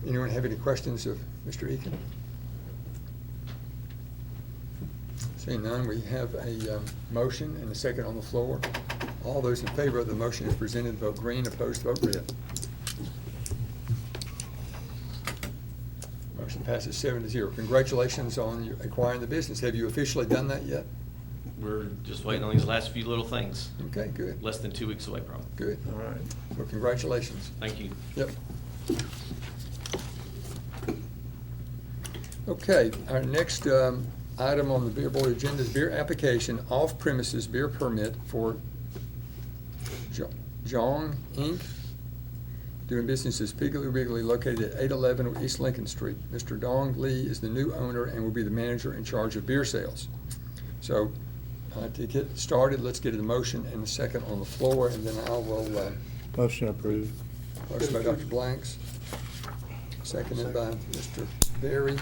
Anyone have any questions of Mr. Eakin? Seeing none, we have a motion and a second on the floor. All those in favor of the motion as presented, vote green. Opposed, vote red. Motion passes 7-0. Congratulations on you acquiring the business. Have you officially done that yet? We're just waiting on these last few little things. Okay, good. Less than 2 weeks away, probably. Good. All right. Well, congratulations. Thank you. Yep. Okay, our next item on the beer board agenda is beer application off-premises beer permit for Jong Inc., doing business as Piggly Wiggly, located at 811 East Lincoln Street. Mr. Dong Lee is the new owner and will be the manager in charge of beer sales. So to get started, let's get a motion and a second on the floor, and then I will. Motion approved. Motion by Dr. Blanks, seconded by Mr. Berry.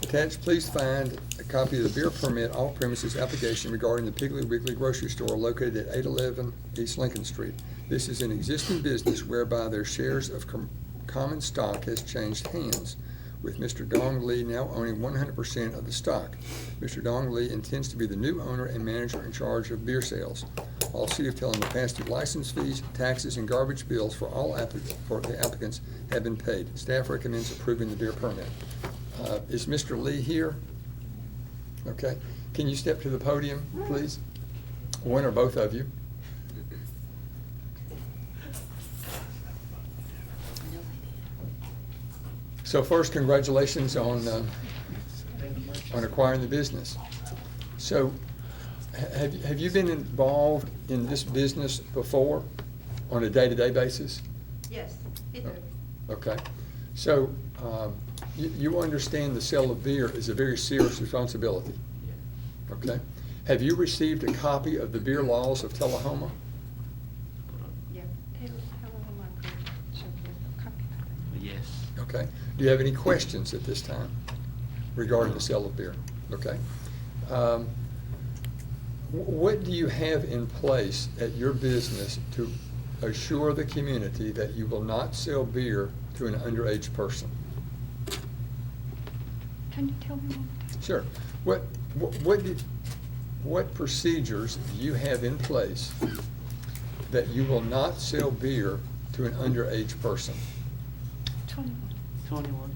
Attached, please find a copy of the beer permit off-premises application regarding the Piggly Wiggly grocery store located at 811 East Lincoln Street. This is an existing business whereby their shares of common stock has changed hands, with Mr. Dong Lee now owning 100% of the stock. Mr. Dong Lee intends to be the new owner and manager in charge of beer sales. All City of Tullahoma pass-through license fees, taxes, and garbage bills for the applicants have been paid. Staff recommends approving the beer permit. Is Mr. Lee here? Okay. Can you step to the podium, please? One or both of you. So first, congratulations on acquiring the business. So have you been involved in this business before on a day-to-day basis? Yes, it did. Okay. So you understand the sale of beer is a very serious responsibility. Okay. Have you received a copy of the beer laws of Tullahoma? Yeah. Yes. Okay. Do you have any questions at this time regarding the sale of beer? Okay. What do you have in place at your business to assure the community that you will not sell beer to an underage person? Can you tell me? Sure. What procedures do you have in place that you will not sell beer to an underage person? 21.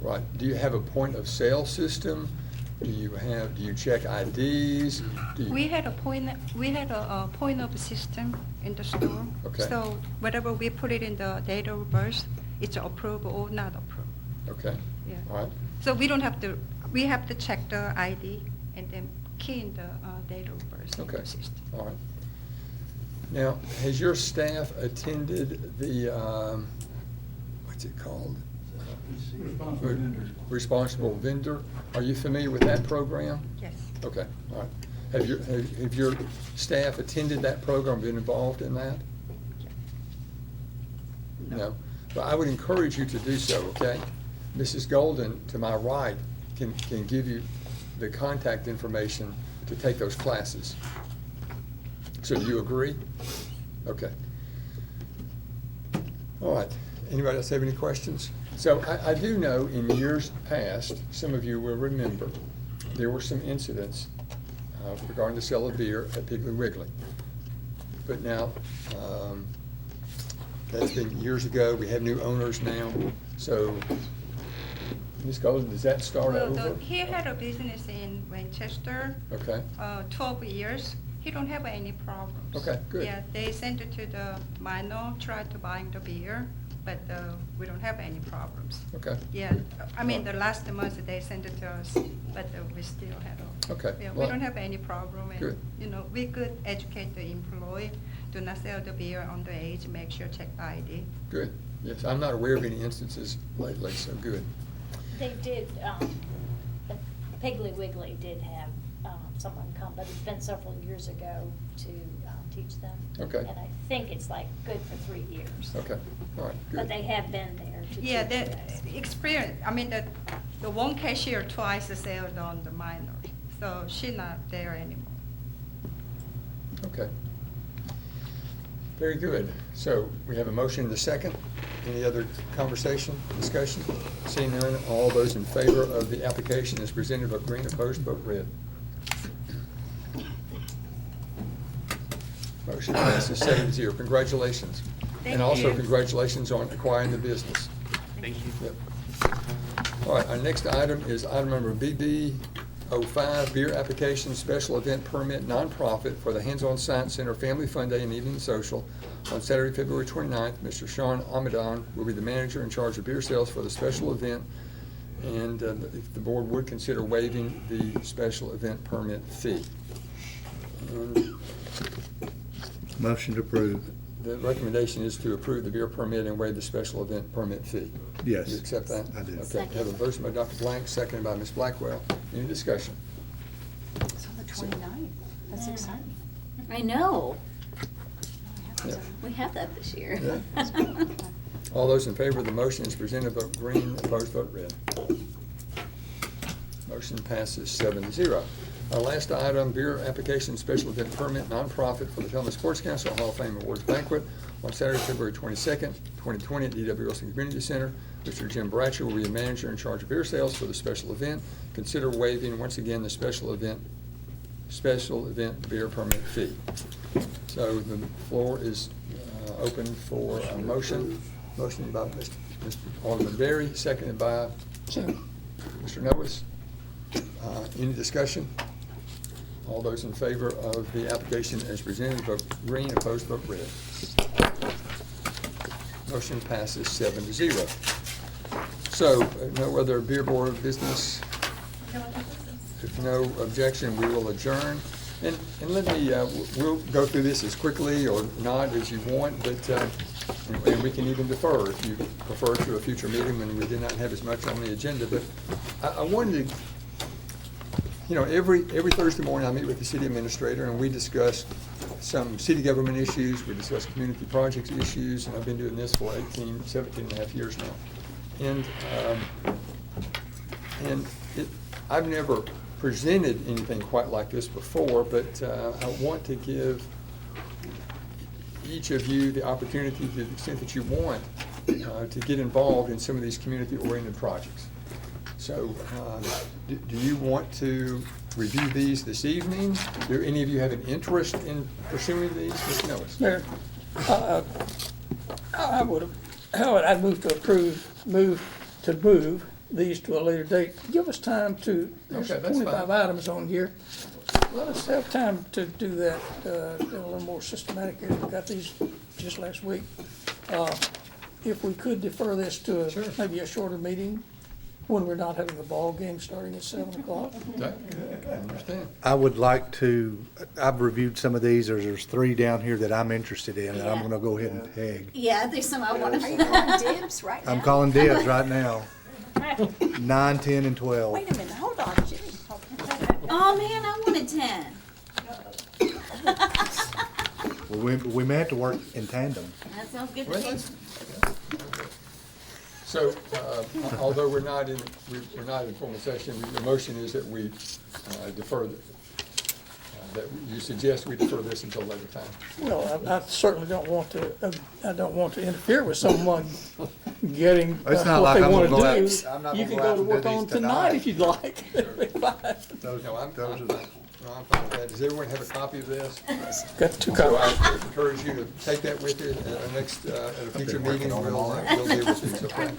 Right. Do you have a point of sale system? Do you check IDs? Do you- We had a point of system in the store. Okay. So whatever we put it in the date of birth, it's approved or not approved. Okay, Yeah. all right. So we don't have to, we have to check the ID and then key in the date of birth in Okay, the system. all right. Now, has your staff attended the, what's it called? Responsible vendor. Are you familiar with that program? Yes. Okay, all right. Have your staff attended that program, been involved in that? No. Well, I would encourage you to do so, okay? Mrs. Golden, to my right, can give you the contact information to take those classes. So do you agree? Okay. All right. Anybody else have any questions? So I do know in years past, some of you will remember, there were some incidents regarding the sale of beer at Piggly Wiggly. But now, that's been years ago. We have new owners now. So, Ms. Golden, does that start Well, over? he had a business in Winchester, Okay, 12 years. He don't have any problems. Okay, good. Yeah, they sent it to the minor, tried to buy the beer, but we don't have any problems. okay. Yeah, I mean, the last month they sent it to us, but we still had a. Okay, Yeah, we well, don't have any problem. And, good. you know, we could educate the employee, do not sell the beer underage, make sure check ID. Good. Yes, I'm not aware of any instances lately, so good. They did, the Piggly Wiggly did have someone come, but it's been several years ago to teach them. Okay. And I think it's like good for 3 years. Okay, all right, good. But they have been there to teach Yeah, you the guys. experience, I mean, the one cashier twice sailed on the minor, so she not there anymore. Okay. Very good. So we have a motion and a second. Any other conversation, discussion? Seeing none, all those in favor of the application as presented, vote green, opposed, vote red. Motion passes 7-0. Congratulations. Thank And also you. congratulations on acquiring the business. Thank you. Yep. All right, our next item is item number BB05, beer application, special event permit, nonprofit for the Hands-On Science Center Family Fun Day and Evening Social on Saturday, February 29th. Mr. Sean Amadon will be the manager in charge of beer sales for the special event. And if the board would consider waiving the special event permit fee. And Motion to approve. the recommendation is to approve the beer permit and waive the special event permit fee. Yes. You accept that? I do. Okay, have a motion by Dr. Blank, seconded by Ms. Blackwell. Any discussion? It's on the 29th. That's exciting. I know. Yeah. We have that this year. Yeah. All those in favor of the motion as presented, vote green, opposed, vote red. Motion passes 7-0. Our last item, beer application, special event permit, nonprofit for the Tullahoma Sports Council Hall of Fame Awards Banquet on Saturday, February 22nd, 2020 at D.W. Wilson Community Center. Mr. Jim Bratcher will be the manager in charge of beer sales for the special event. Consider waiving, once again, the special event beer permit fee. So the floor is open for a motion. Motion by Mr. Alderman Berry, seconded by Mr. Noes. Any discussion? All those in favor of the application as presented, vote green, opposed, vote red. Motion passes 7-0. So, no other beer board business? If no objection, we will adjourn. And let me, we'll go through this as quickly or not as you want, but, and we can even defer if you prefer to a future meeting when we did not have as much on the agenda. But I wanted to, you know, every Thursday morning I meet with the city administrator and we discuss some city government issues, we discuss community projects issues, and I've been doing this for 17 and a half years now. And I've never presented anything quite like this before, but I want to give each of you the opportunity, to the extent that you want, to get involved in some of these community-oriented projects. So, do you want to review these this evening? Do any of you have an interest in pursuing these? Mr. Noes? Mayor, I'd move to move these to a later date. Give us time to, there's Okay, that's 25 fine. items on here. Let us have time to do that a little more systematic. We got these just last week. If we could defer this to maybe a shorter meeting when we're not having a ball game starting at 7 o'clock. Okay, I understand. I would like to, I've reviewed some of these, there's 3 down here that I'm interested in, and I'm gonna go ahead and peg. Yeah, there's some I want Are you calling dibs right now? I'm calling dibs right now. 9, 10, and 12. Wait a minute, hold on, Jimmy. Oh, man, I wanted 10. Well, we may have to work in tandem. That sounds good Well, to me. that's- So, although we're not in formal session, the motion is that we defer, that you suggest we defer this until a later time. Well, I certainly don't want to, I don't want to interfere with someone getting It's not what like they I'm want gonna go to out- do. I'm not You gonna can go go out to and do work these on tonight tonight. if you'd like. No, I'm fine with that. Does everyone have a copy of this? Got 2 So copies. I encourage you to take that with you at a future meeting. We'll deal with these, okay?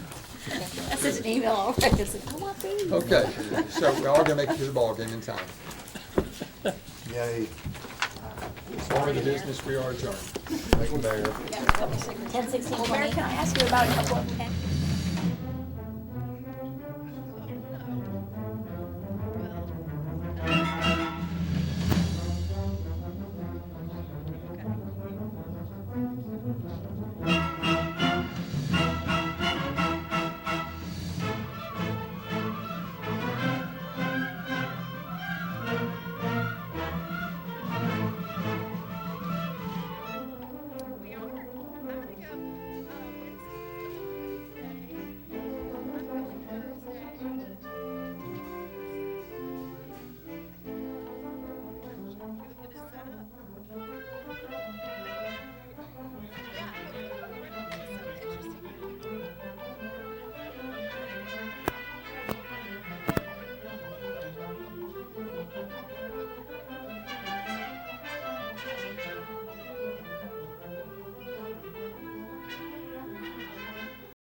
I sent an email already. It's like, I want these. Okay, so we're all gonna make it to the ballgame in time. Yay. For the business, we are adjourned. Thank you, Mayor. 10, 16, Well, Mayor, 20. can I ask you about a couple of